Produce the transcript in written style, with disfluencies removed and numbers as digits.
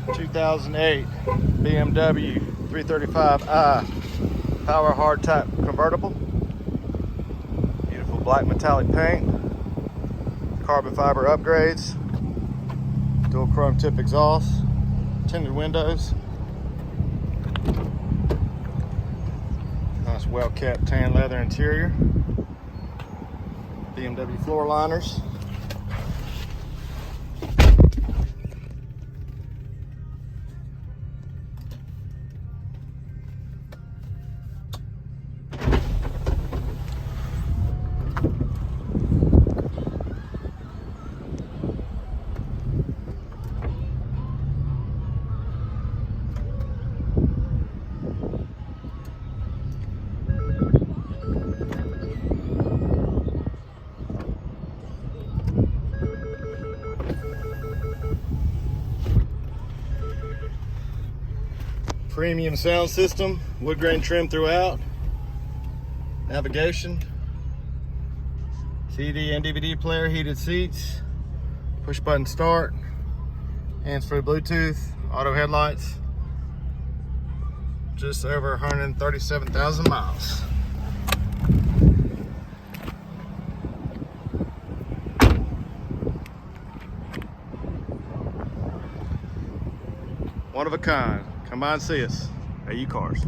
...2008 BMW 335i Power Hard Top Convertible. Beautiful black metallic paint. Carbon fiber upgrades. Dual chrome tip exhaust. Tinted windows. Nice well-kept tan leather interior. BMW floor liners. Premium sound system, wood grain trim throughout, navigation, CD and DVD player, heated seats, push button start, hands-free Bluetooth, auto headlights, just over 137,000 miles. One of a kind. Come by and see us at U-Cars.